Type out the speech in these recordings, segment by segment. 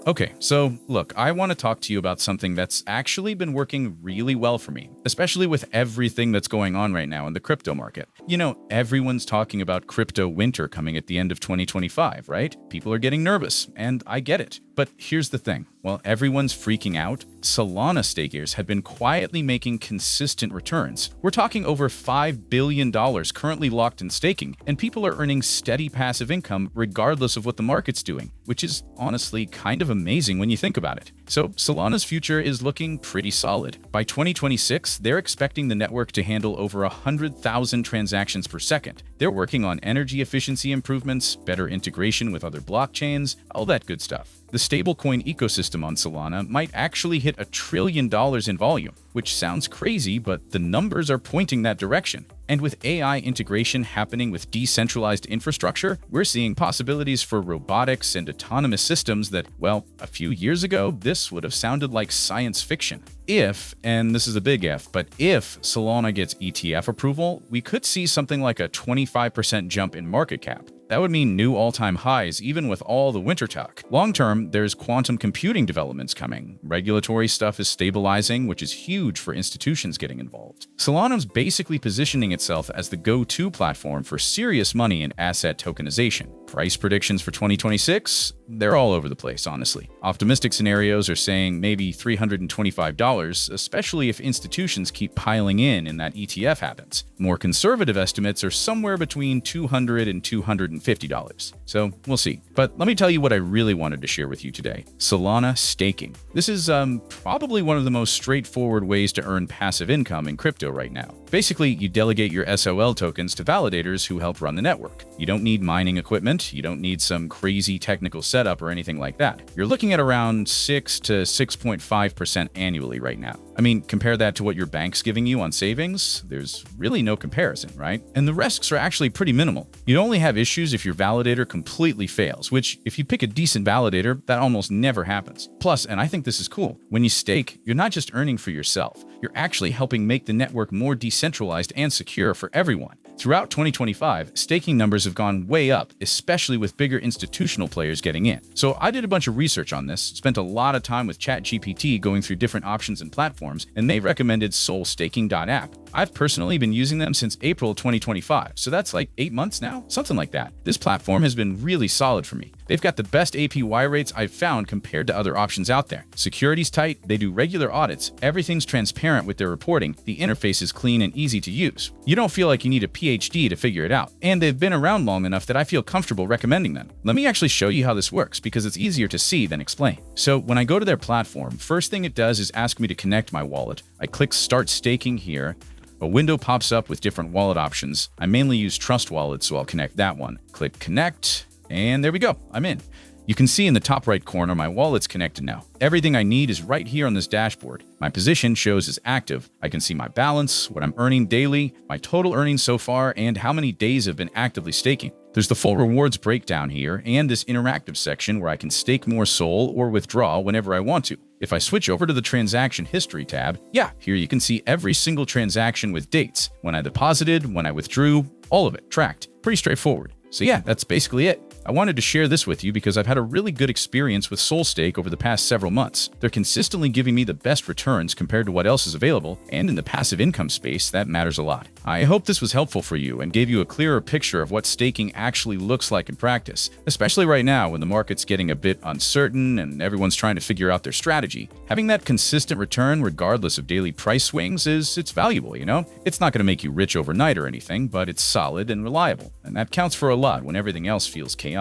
Okay, so look, I want to talk to you about something that's actually been working really well for me, especially with everything that's going on right now in the crypto market. You know, everyone's talking about crypto winter coming at the end of 2025, right? People are getting nervous, and I get it. But here's the thing. While everyone's freaking out, Solana stakers have been quietly making consistent returns. We're talking over $5 billion currently locked in staking, and people are earning steady passive income regardless of what the market's doing, which is honestly kind of amazing when you think about it. So Solana's future is looking pretty solid. By 2026, they're expecting the network to handle over 100,000 transactions per second. They're working on energy efficiency improvements, better integration with other blockchains, all that good stuff. The stablecoin ecosystem on Solana might actually hit $1 trillion in volume, which sounds crazy, but the numbers are pointing that direction. And with AI integration happening with decentralized infrastructure, we're seeing possibilities for robotics and autonomous systems that, well, a few years ago, this would have sounded like science fiction. If, and this is a big if, but if Solana gets ETF approval, we could see something like a 25% jump in market cap. That would mean new all-time highs, even with all the winter talk. Long-term, there's quantum computing developments coming. Regulatory stuff is stabilizing, which is huge for institutions getting involved. Solana's basically positioning itself as the go-to platform for serious money in asset tokenization. Price predictions for 2026? They're all over the place, honestly. Optimistic scenarios are saying maybe $325, especially if institutions keep piling in that ETF happens. More conservative estimates are somewhere between $200 and $250. So we'll see. But let me tell you what I really wanted to share with you today. Solana staking. This is probably one of the most straightforward ways to earn passive income in crypto right now. Basically, you delegate your SOL tokens to validators who help run the network. You don't need mining equipment. You don't need some crazy technical setup or anything like that. You're looking at around 6 to 6.5% annually right now. I mean, compare that to what your bank's giving you on savings. There's really no comparison, right? And the risks are actually pretty minimal. You'd only have issues if your validator completely fails, which if you pick a decent validator, that almost never happens. Plus, and I think this is cool, when you stake, you're not just earning for yourself. You're actually helping make the network more decentralized and secure for everyone. Throughout 2025, staking numbers have gone way up, especially with bigger institutional players getting in. So I did a bunch of research on this, spent a lot of time with ChatGPT going through different options and platforms, and they recommended solstaking.app. I've personally been using them since April 2025, so that's like 8 months now? Something like that. This platform has been really solid for me. They've got the best APY rates I've found compared to other options out there. Security's tight, they do regular audits, everything's transparent with their reporting, the interface is clean and easy to use. You don't feel like you need a PhD to figure it out, and they've been around long enough that I feel comfortable recommending them. Let me actually show you how this works because it's easier to see than explain. So when I go to their platform, first thing it does is ask me to connect my wallet. I click Start Staking here. A window pops up with different wallet options. I mainly use Trust Wallet, so I'll connect that one. Click Connect, and there we go, I'm in. You can see in the top right corner my wallet's connected now. Everything I need is right here on this dashboard. My position shows as active. I can see my balance, what I'm earning daily, my total earnings so far, and how many days have been actively staking. There's the full rewards breakdown here and this interactive section where I can stake more SOL or withdraw whenever I want to. If I switch over to the transaction history tab, here you can see every single transaction with dates, when I deposited, when I withdrew, all of it tracked. Pretty straightforward. So that's basically it. I wanted to share this with you because I've had a really good experience with SolStake over the past several months. They're consistently giving me the best returns compared to what else is available, and in the passive income space, that matters a lot. I hope this was helpful for you and gave you a clearer picture of what staking actually looks like in practice, especially right now when the market's getting a bit uncertain and everyone's trying to figure out their strategy. Having that consistent return regardless of daily price swings it's valuable, you know? It's not going to make you rich overnight or anything, but it's solid and reliable, and that counts for a lot when everything else feels chaotic.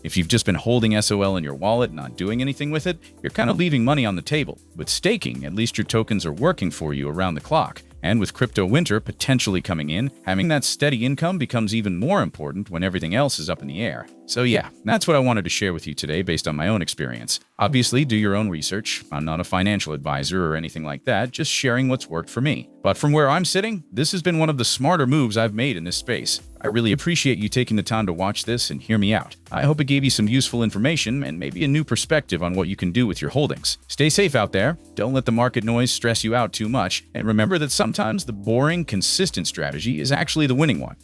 If you've just been holding SOL in your wallet and not doing anything with it, you're kind of leaving money on the table. With staking, at least your tokens are working for you around the clock. And with crypto winter potentially coming in, having that steady income becomes even more important when everything else is up in the air. So that's what I wanted to share with you today based on my own experience. Obviously, do your own research. I'm not a financial advisor or anything like that, just sharing what's worked for me. But from where I'm sitting, this has been one of the smarter moves I've made in this space. I really appreciate you taking the time to watch this and hear me out. I hope it gave you some useful information and maybe a new perspective on what you can do with your holdings. Stay safe out there. Don't let the market noise stress you out too much. And remember that sometimes the boring, consistent strategy is actually the winning one.